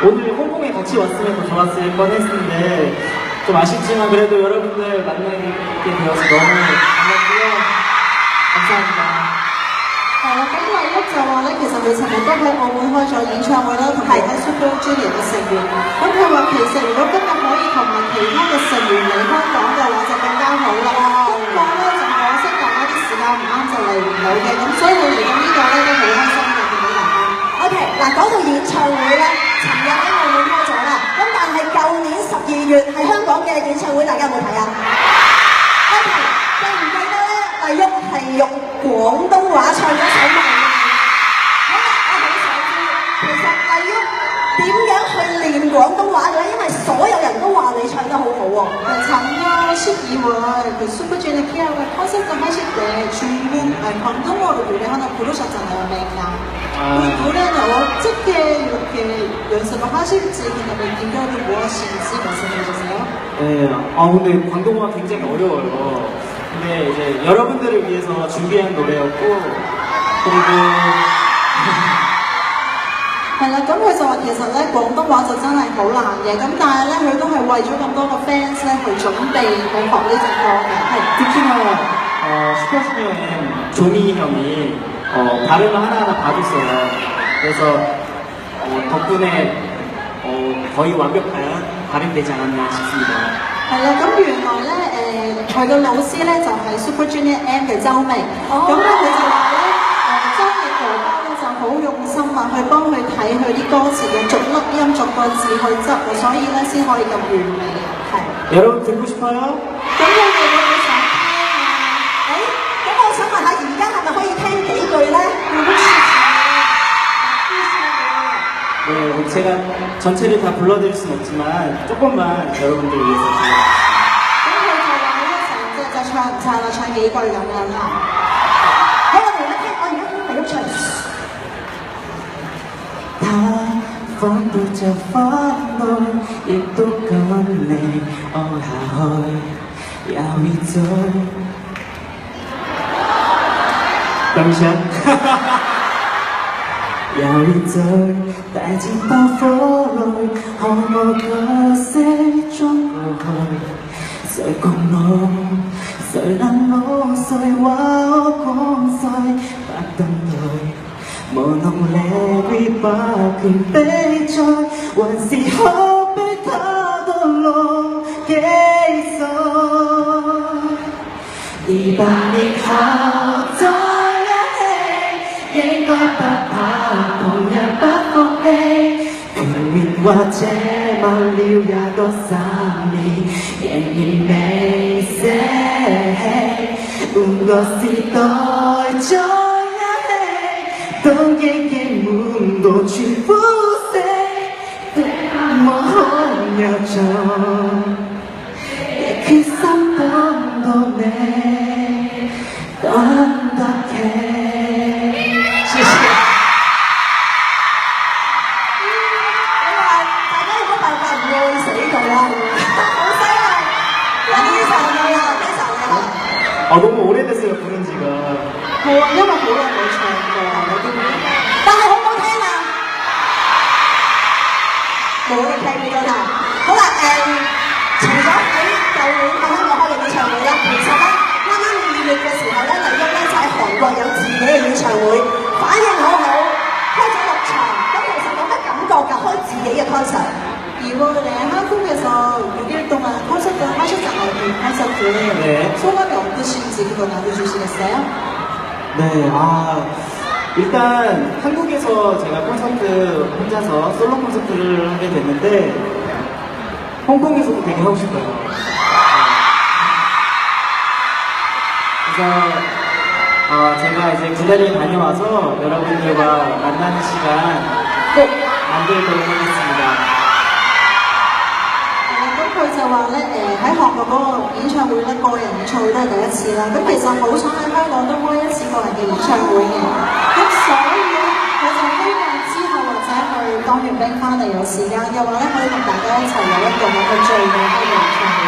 오늘 홍콩에 같이 왔으면 더 좋았을 뻔했는데 좀 아쉽지만 그래도 여러분들 만나게 되어서 너무 반갑고요. 감사합니다. 係啦，咁麗旭就話咧，其實佢尋日都喺澳門開咗演唱會啦，同埋喺 Super Junior 嘅成員。咁佢話其實如果今日可以同埋其他嘅成員嚟香港嘅話，就更加好啦。不過咧就可惜大家啲時間唔啱就嚟唔到嘅，咁所以佢嚟到呢度咧都好開心嘅見到大家。OK， 嗱講到演唱會咧，尋日喺澳門開咗啦，咁但係舊年12月喺香港嘅演唱會，大家有冇睇啊？OK， 記唔記得咧？麗旭係用廣東話唱咗首《迷》。好啦，我好想知，其實麗旭點樣去練廣東話嘅咧？因為所有人都話你唱得好好喎。尋日出以為그 Super Junior K-pop 콘서트 하실 때 중국 광동어로 노래 하나 부르셨잖아요, 맹나. 그 노래는 어떻게 이렇게 연습을 하실지 그다음에 비결이 무엇인지 말씀해 주세요. 네, 근데 광동어가 굉장히 어려워요. 근데 이제 여러분들을 위해서 준비한 노래였고 그리고 係啦，咁佢就話其實咧廣東話就真係好難嘅，咁但係咧佢都係為咗咁多個 fans 咧去準備去學呢隻歌嘅。係 특히나 슈퍼주니어의 조미 형이 발음을 하나하나 봐줬어요. 그래서 덕분에 거의 완벽한 발음되지 않았나 싶습니다. 係啦，咁原來咧佢嘅老師咧就係 Super Junior M 嘅周明，咁咧佢就話咧周明哥哥咧就好用心啊，去幫佢睇佢啲歌詞嘅逐粒音逐個字去執啊，所以咧先可以咁完美啊。係。여러분 듣고 싶어요? 咁你哋有冇想聽啊？咁我想問下，而家係咪可以聽幾句咧？네, 제가 전체를 다 불러드릴 수는 없지만 조금만 여러분들 위해서 咁佢就話咧成隻就唱唔晒啦，唱幾句咁樣啦。好，我哋而家聽，我而家聽麗旭唱。다 펀도자 펀도 입도 건네 어하허이 야위절 잠시만 야위절 따진 바보로이 허머 것에 쫑고이 썰공로 썰랑로 썰와오 공서이 빠똥로이 모농레위 바뀐 빼이절 원시 허벨 타돌로 게있어 이밤이 커져야 해 예걸 바빠 봉야 바보해 국민과 제발 리우야도 쌈니 예니 메이세 운것이 떨져야 해 동에게 문도 취부세 뭐냐죠 그 삼번도 내 떠난다해 謝謝。你話大家有冇辦法唔會死佢啊？好犀利！非常厲害，非常厲害。 너무 오래됐어요 부른 지가. 係啊，因為好耐冇唱過啦，我都但係好唔好聽啊？冇啦，聽唔到啦。好啦，除咗喺舊年喺香港開嘅演唱會啦，其實咧啱啱2月嘅時候咧，麗旭咧就喺韓國有自己嘅演唱會，反應好好，開咗6場。咁其實有乜感覺㗎？開自己嘅 concert。이번에 한국에서 6일 동안 콘서트 하셨잖아요. 그 콘서트. 네. 소감이 어떠신지 그거 나눠주시겠어요? 네, 일단 한국에서 제가 콘서트 혼자서 솔로 콘서트를 하게 됐는데 홍콩에서도 되게 하고 싶어요. 그래서 제가 이제 구단을 다녀와서 여러분들과 만나는 시간 꼭 만들도록 하겠습니다. 佢就話咧喺韓國嗰個演唱會咧，個人演唱會都係第一次啦。咁其實好想喺香港都開一次個人嘅演唱會嘅。咁所以咧，佢就希望之後或者去當完兵翻嚟有時間嘅話咧，可以同大家一齊有一個咁嘅聚會開演唱會。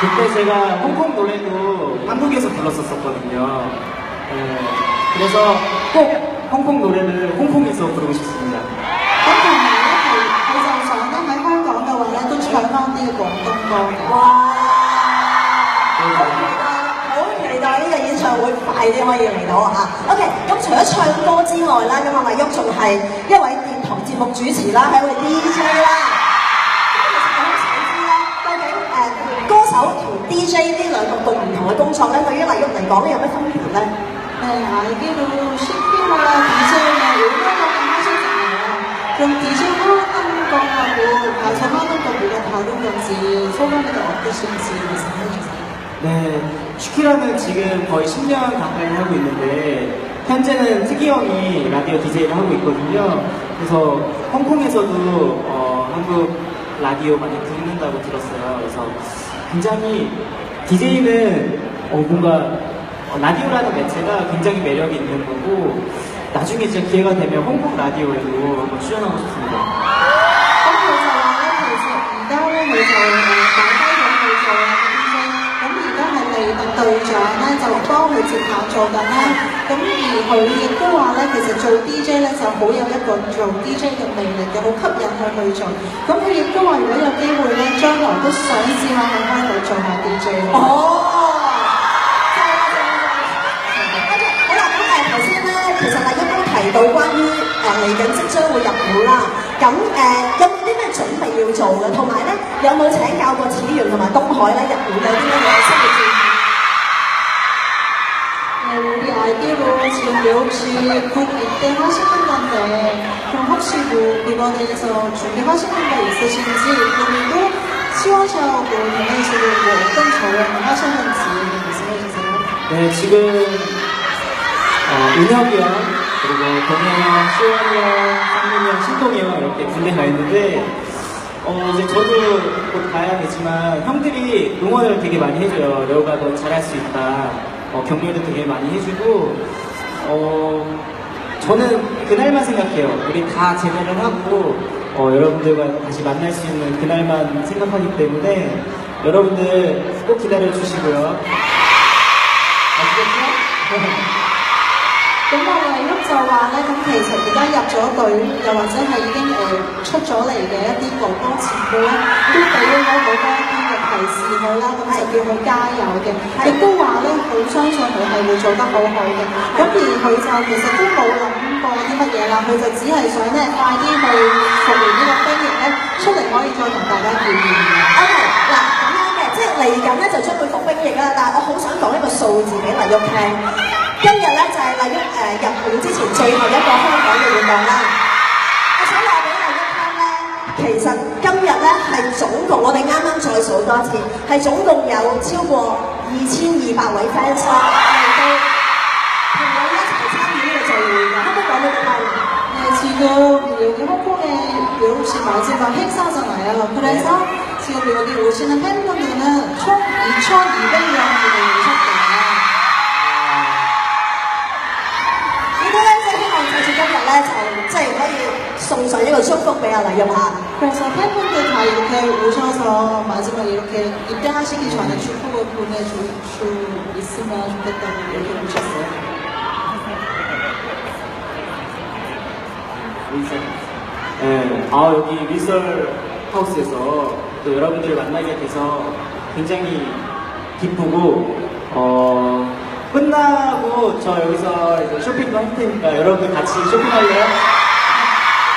그때 제가 홍콩 노래도 한국에서 불렀었거든요. 네, 그래서 꼭 홍콩 노래를 홍콩에서 부르고 싶습니다. 咁同埋咧係佢就歌嘅。哇！好期待呢個演唱會快啲可以嚟到啊！OK， 咁除咗唱歌之外啦，咁阿麗旭仲係一位電台節目主持啦，係一位 DJ 啦。咁其實我好想知啦，究竟歌手同 DJ 呢兩個咁唔同嘅工作咧，對於麗旭嚟講咧有咩分別咧？알기로 셰프와 DJ가 얼마나 하셨잖아요. 그럼 DJ 하는 거하고 가서 하는 거 뭐가 다른 건지 소감이 어떠신지 말씀해 주세요. 네, 슈키라는 지금 거의 10년 가까이 하고 있는데 현재는 특이 형이 라디오 DJ를 하고 있거든요. 그래서 홍콩에서도 한국 라디오 많이 듣는다고 들었어요. 그래서 굉장히 DJ는 뭔가 라디오라는 매체가 굉장히 매력이 있는 거고 나중에 진짜 기회가 되면 홍콩 라디오에도 한번 출연하고 싶습니다. 咁佢就話咧，其實而家咧佢就擺低咗去做DJ，咁而家係利特隊長咧就幫佢接下做緊啦。咁而佢亦都話咧，其實做 DJ 咧就好有一個做 DJ 嘅魅力嘅，好吸引佢去做。咁佢亦都話，如果有機會咧，將來都想試下喺香港做下 DJ。哦，好啦，咁頭先咧，其實麗旭都提到關於嚟緊即將會入會啦。咁有冇啲咩準備要做嘅？同埋咧，有冇請教過始源同埋東海咧入會有啲乜嘢新嘅建議？ 우리 알기로 지금 묘시 곧 입대하시는 건데 그럼 혹시 뭐 이번에서 준비하시는 거 있으신지 그리고 시원시하고 동해시로 뭐 어떤 조언을 하셨는지 말씀해 주세요. 네, 지금 은혁이 형, 그리고 동해 형, 시원이 형, 상민이 형, 신동이 형 이렇게 군대 가 있는데 이제 저도 곧 가야 되지만 형들이 응원을 되게 많이 해줘요. 레오가 너 잘할 수 있다. 격려도 되게 많이 해주고 저는 그날만 생각해요. 우리 다 제대를 하고 여러분들과 다시 만날 수 있는 그날만 생각하기 때문에 여러분들 꼭 기다려 주시고요. 아시겠죠? 咁我麗旭就話咧，咁其實而家入咗隊，又或者係已經出咗嚟嘅一啲哥哥前輩咧，都俾咗好多一啲嘅提示佢啦，咁就叫佢加油嘅，亦都話咧好相信佢係會做得好好嘅。咁而佢就其實都冇諗過啲乜嘢啦，佢就只係想咧快啲去復完呢個兵役咧，出嚟可以再同大家見面嘅。OK， 嗱咁樣嘅，即係嚟緊咧就將會服兵役啦，但係我好想講一個數字俾麗旭聽。今日咧就係麗旭入會之前最後一個香港嘅活動啦。我想話俾麗旭聽咧，其實今日咧係總共我哋啱啱再數多次，係總共有超過2200位 fans 啦嚟到同我一齊參與呢個聚會嘅，可唔可以講俾大家聽？ 지금 여기 홍콩에 묘시 마지막 행사잖아요. 그래서 지금 여기 오시는 팬분들은 총 2,200명분이 오셨대요. 亦都咧，即係希望借住今日咧，就即係可以送上一個祝福俾阿麗旭嚇。 그래서 팬분들 다 이렇게 오셔서 마지막 이렇게 입대하시기 전에 축복을 보내줄 수 있으면 좋겠다고 이렇게 오셨어요. 네, 여기 리설 하우스에서 또 여러분들을 만나게 돼서 굉장히 기쁘고 끝나고 저 여기서 이제 쇼핑도 할 테니까 여러분 같이 쇼핑할래요?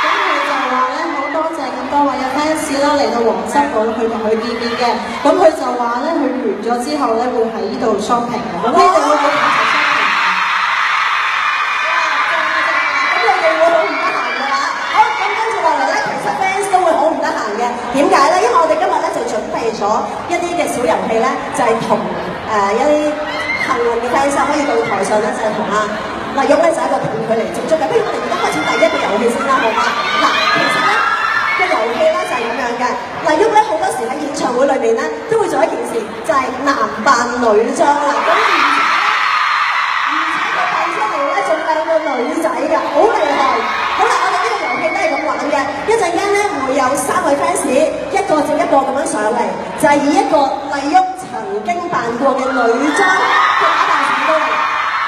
咁佢就話咧，好多謝咁多位嘅 fans 啦嚟到皇室嗰去同佢見面嘅。咁佢就話咧，佢完咗之後咧會喺呢度 shopping 嘅。咁你哋會唔會一齊 shopping？ 咁你哋會好唔得閒㗎啦。好，咁跟住落嚟咧，其實 fans 都會好唔得閒嘅。點解咧？因為我哋今日咧就準備咗一啲嘅小遊戲咧，就係同一啲幸運嘅 fans 可以到台上咧，就係同麗旭咧就係一個近距離接觸嘅。不如我哋而家開始第一個遊戲先啦，好嗎？嗱，其實咧個遊戲咧就係咁樣嘅。麗旭咧好多時喺演唱會裏邊咧都會做一件事，就係男扮女裝啦。咁而且個扮出嚟咧仲靚過女仔㗎，好厲害！好啦，我哋呢個遊戲都係咁玩嘅。一陣間咧會有3位 fans 一個接一個咁樣上嚟，就係以一個麗旭曾經扮過嘅女裝嘅打扮程度嚟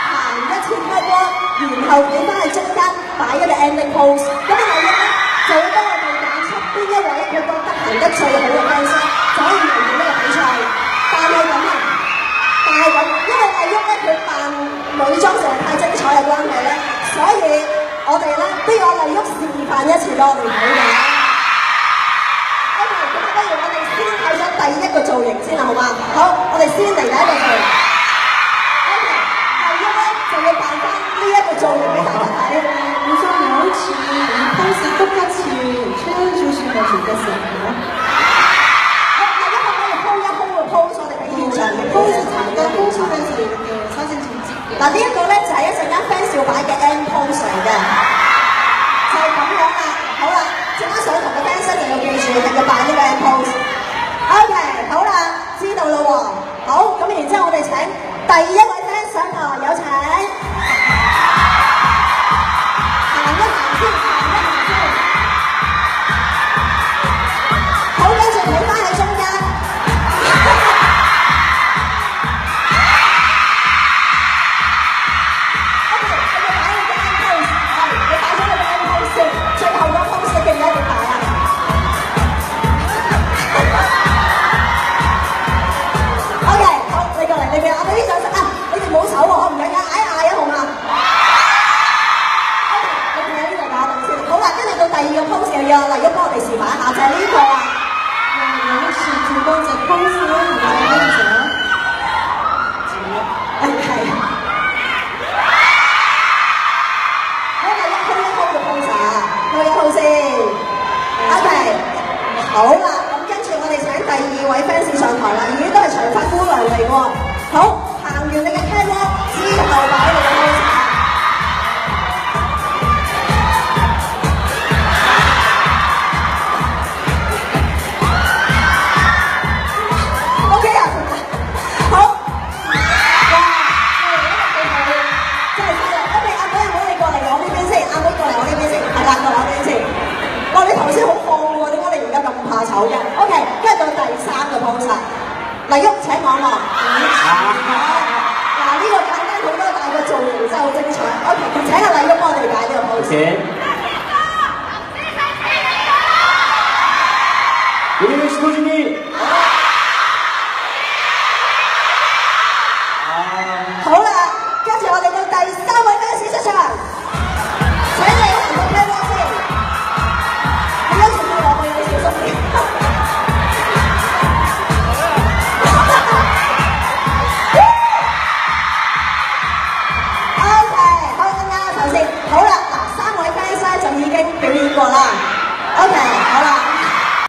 行一次 catwalk，然後企翻喺中間擺一個 ending pose。咁啊麗旭咧就會幫我哋揀出邊一位佢覺得行得最好嘅 fans，就可以贏麗旭示範一次俾我哋睇嘅。OK，咁不如我哋先睇咗第一個造型先啦，好嗎？好，我哋先嚟第一個造型。OK，麗旭咧就要扮翻呢一個造型俾大家睇。你說了解，當時都不起，這就是我覺得什麼？好，麗旭可唔可以 hold 一 hold 個 pose 我哋俾現場嘅 pose pose 睇咧？ pose 係嘅，沙正情節嘅。嗱，呢一個咧就係一陣間 fans 要擺嘅 M pose 嚟嘅，就係咁樣啦。好啦，陣間上台嘅 fans 就要記住係要擺呢個 M pose。OK， 好啦，知道啦喎。好，咁然之後我哋請第一位 fans 上台，有請。行一行先，行一行先。好，跟住企翻喺中間。最後個 pose 你記唔記得點擺啊？OK， 好，你過嚟，你俾我俾啲掌聲啊！你哋冇手喎，我唔緊要，嗌一嗌啊，好嘛 ？OK， 你企喺呢度打等先。好啦，跟住到第二個 pose 又要嚟咗幫我哋示範一下，就係呢個啊。有時主播就 pose 咯，唔係跟住。係。OK， 好啦，咁跟住我哋請第二位 fans 上台啦，已經都係長髮姑娘嚟喎。好，行完你嘅 catwalk 之後擺你嘅 pose。OK 啊，好。哇，真係犀利！咁你阿妹唔好你過嚟我呢邊先，阿妹過嚟我呢邊先，係啦，過嚟我呢邊先。哇！你頭先好放喎，點解你而家咁怕醜嘅 ？OK， 跟住到第三個 pose， 麗旭請講喎。嗱，呢個簡單好多，但係個造型真係好精彩。OK， 請阿麗旭幫我哋解呢個 pose。우리는 시도준이好啦，跟住我哋到第三位 fans 出場，請你行到 catwalk先。你一直要落去有小心啲。OK， 開燈啦，頭先。好啦，嗱，三位 fans 咧就已經表演過啦。